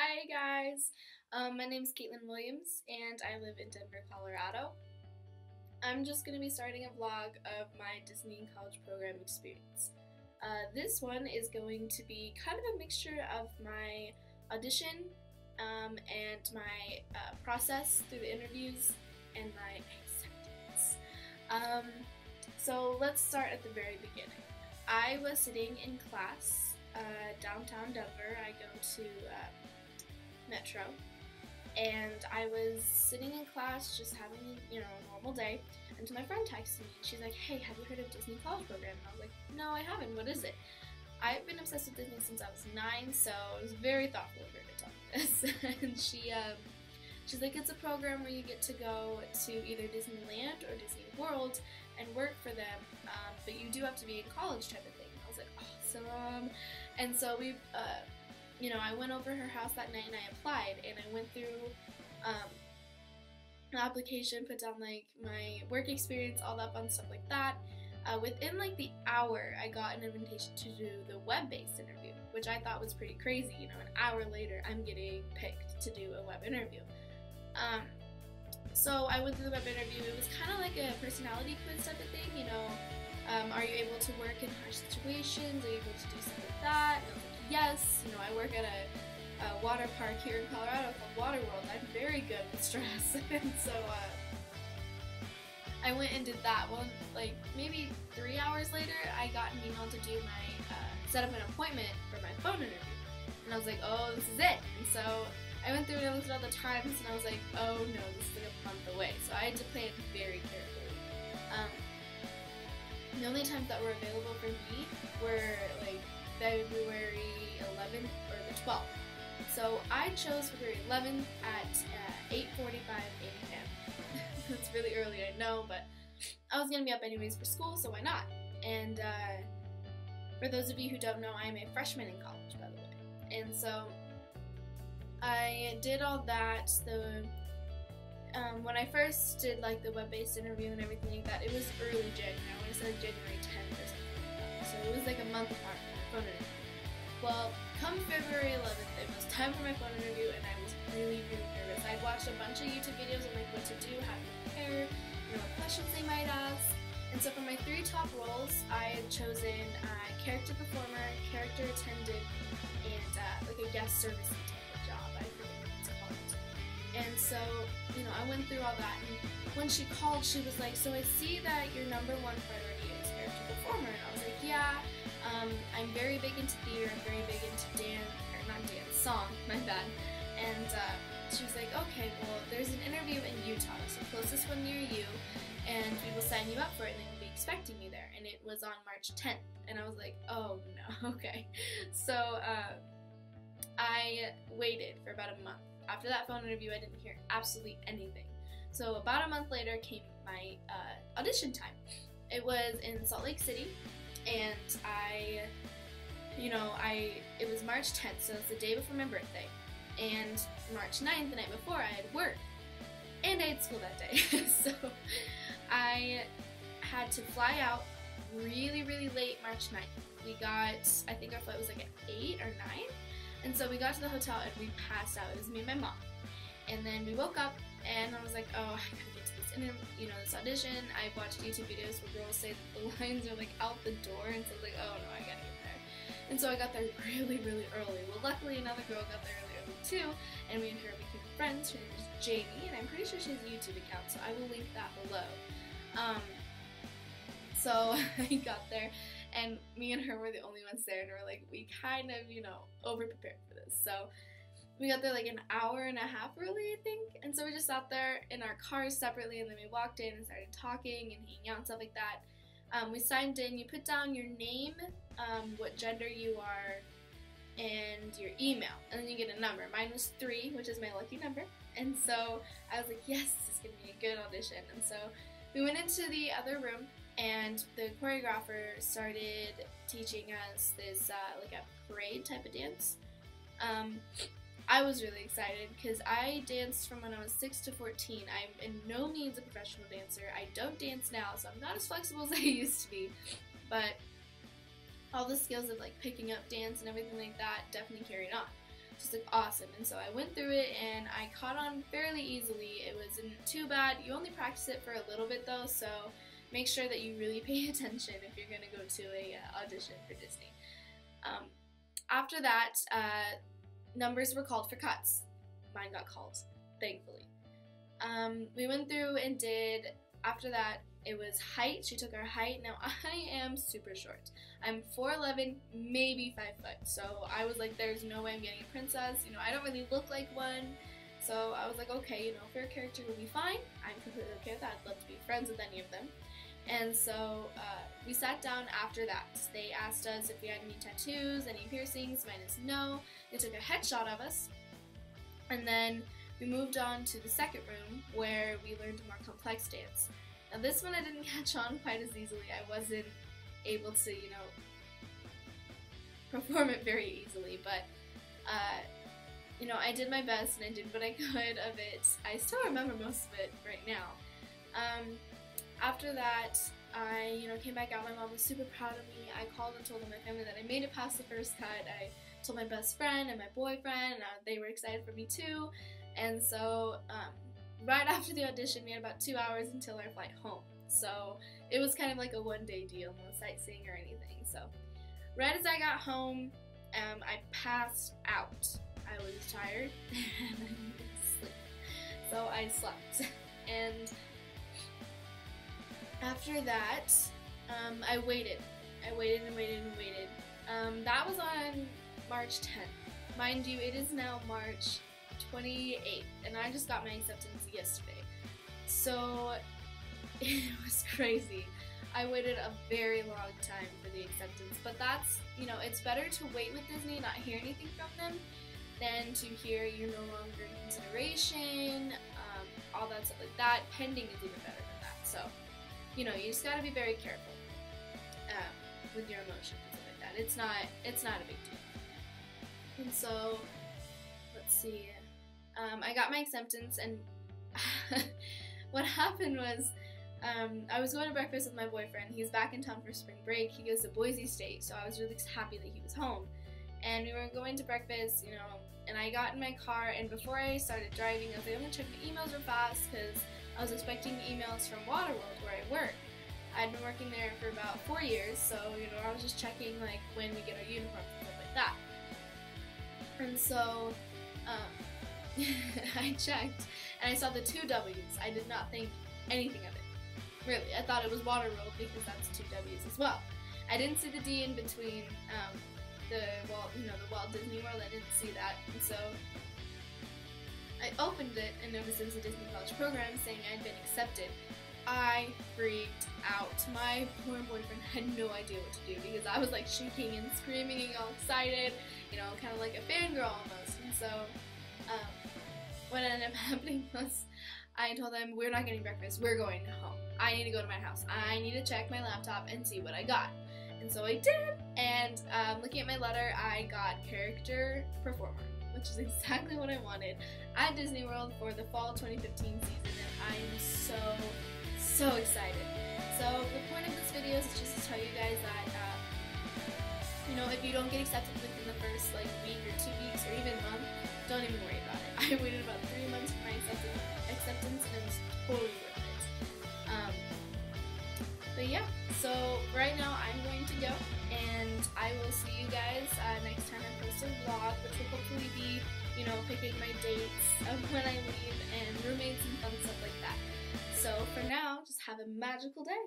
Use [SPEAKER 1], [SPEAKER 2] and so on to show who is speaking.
[SPEAKER 1] Hi guys, my name is Caitlin Williams and I live in Denver, Colorado. I'm just going to be starting a vlog of my Disney College Program experience. This one is going to be kind of a mixture of my audition and my process through the interviews and my acceptance. So let's start at the very beginning. I was sitting in class downtown Denver. I go to Metro, and I was sitting in class just having a normal day, until my friend texted me and she's like, "Hey, have you heard of Disney College Program?" And I was like, "No, I haven't. What is it?" I've been obsessed with Disney since I was 9, so it was very thoughtful of her to tell me this. And she's like, "It's a program where you get to go to either Disneyland or Disney World and work for them, but you do have to be in college," type of thing. And I was like, "Awesome!" And so I went over her house that night and I applied, and I went through an application, put down like my work experience, all that fun stuff like that. Within like the hour, I got an invitation to do the web-based interview, which I thought was pretty crazy. An hour later, I'm getting picked to do a web interview. So I went through the web interview. It was kind of like a personality quiz type of thing, are you able to work in harsh situations? Are you able to do stuff like that? And I was like, yes. I work at a water park here in Colorado called Water World. I'm very good with stress. And so I went and did that. Well, like maybe 3 hours later, I got an email to do my, set up an appointment for my phone interview. And I was like, oh, this is it. And so I went through and I looked at all the times and I was like, oh no, this is like a month away. So I had to plan very carefully. The only times that were available for me were like February 11th or the 12th. So I chose February 11th at 8:45 a.m. That's really early, I know, but I was going to be up anyways for school, so why not? And for those of you who don't know, I am a freshman in college, by the way. And so I did all that. When I first did like the web-based interview and everything like that, it was early January. I want to say January 10th or something like that. So it was like a month apart from my phone interview. Well, come February 11th, it was time for my phone interview, and I was really, really nervous. I'd watched a bunch of YouTube videos on like what to do, how to prepare, what questions they might ask. And so for my 3 top roles, I had chosen character performer, character attendant, and like a guest servicing type of job. I forget what it's called. And so, I went through all that, and when she called, she was like, "So I see that your #1 priority is character performer." And I was like, "Yeah, I'm very big into theater, I'm very big into song, my bad." And she was like, "Okay, well, there's an interview in Utah, so closest one near you, and we will sign you up for it, and they will be expecting you there." And it was on March 10th, and I was like, "Oh no, okay." So I waited for about a month. After that phone interview, I didn't hear absolutely anything. So about a month later came my audition time. It was in Salt Lake City, and it was March 10th, so it's the day before my birthday. And March 9th, the night before, I had work, and I had school that day. So I had to fly out really, really late March 9th. I think our flight was like at 8 or 9. And so we got to the hotel and we passed out. It was me and my mom. And then we woke up and I was like, oh, I gotta get to this audition. I've watched YouTube videos where girls say that the lines are like out the door, and so I was like, oh no, I gotta get there. And so I got there really, really early. Well, luckily another girl got there really early too, and me and her became friends. Her name is Jamie, and I'm pretty sure she has a YouTube account, so I will link that below. So I got there, and me and her were the only ones there, and we kind of, over-prepared for this. So we got there like an hour and a half early, I think, and so we just sat there in our cars separately, and then we walked in and started talking and hanging out and stuff like that. We signed in. You put down your name, what gender you are, and your email, and then you get a number. Mine was 3, which is my lucky number, and so I was like, yes, this is going to be a good audition. And so we went into the other room, and the choreographer started teaching us this like a parade type of dance. I was really excited because I danced from when I was 6 to 14. I'm in no means a professional dancer. I don't dance now, so I'm not as flexible as I used to be, but all the skills of like picking up dance and everything like that definitely carried on. just like awesome. And so I went through it and I caught on fairly easily. It wasn't too bad. You only practice it for a little bit though, so make sure that you really pay attention if you're going to go to a audition for Disney. After that, numbers were called for cuts. Mine got called, thankfully. We went through and did, after that, it was height. She took our height. Now, I am super short. I'm 4'11", maybe 5 foot. So I was like, there's no way I'm getting a princess. You know, I don't really look like one. So I was like, okay, you know, fair character will be fine. I'm completely okay with that. I'd love to be friends with any of them. And so we sat down after that. They asked us if we had any tattoos, any piercings. Mine is no. They took a headshot of us. And then we moved on to the second room where we learned a more complex dance. Now this one I didn't catch on quite as easily. I wasn't able to, you know, perform it very easily, but you know, I did my best and I did what I could of it. I still remember most of it right now. After that, I, you know, came back out. My mom was super proud of me. I called and told my family that I made it past the first cut. I told my best friend and my boyfriend, and they were excited for me too. And so, right after the audition, we had about 2 hours until our flight home. So it was kind of like a one-day deal, no sightseeing or anything. So right as I got home, I passed out. I was tired and I needed to sleep. So I slept. And after that, I waited. I waited and waited and waited. That was on March 10th. Mind you, it is now March 28th, and I just got my acceptance yesterday. So it was crazy. I waited a very long time for the acceptance, but that's, you know, it's better to wait with Disney and not hear anything from them than to hear you're no longer in consideration, all that stuff like that. Pending is even better than that. So, you know, you just gotta be very careful with your emotions and stuff like that. It's not a big deal. And so, let's see. I got my acceptance, and what happened was, I was going to breakfast with my boyfriend. He's back in town for spring break. He goes to Boise State, so I was really happy that he was home. And we were going to breakfast, you know, and I got in my car, and before I started driving, I was like, I'm gonna check my emails real fast, because I was expecting emails from Waterworld, where I work. I'd been working there for about 4 years, so, you know, I was just checking, like, when we get our uniforms and stuff like that. And so, I checked, and I saw the 2 W's. I did not think anything of it. Really, I thought it was Waterworld because that's 2 W's as well. I didn't see the D in between the Walt Disney World. I didn't see that, and so I opened it and noticed it was a Disney College program saying I'd been accepted. I freaked out. My poor boyfriend had no idea what to do because I was like shaking and screaming and all excited, you know, kind of like a fangirl almost. And so what ended up happening was I told them, we're not getting breakfast, we're going home. I need to go to my house. I need to check my laptop and see what I got. And so I did, and looking at my letter, I got character performer, which is exactly what I wanted at Disney World for the fall 2015 season, and I am so excited. So the point of this video is just to tell you guys that, you know, if you don't get accepted within the first like week or 2 weeks or even month, don't even worry about it. I waited about 3 months for my acceptance, and it was totally worth it. But yeah, so right now I'm going to go, and I will see you guys next time I post a vlog, which will hopefully be, you know, picking my dates of when I leave and roommates and fun stuff like that. So for now, just have a magical day.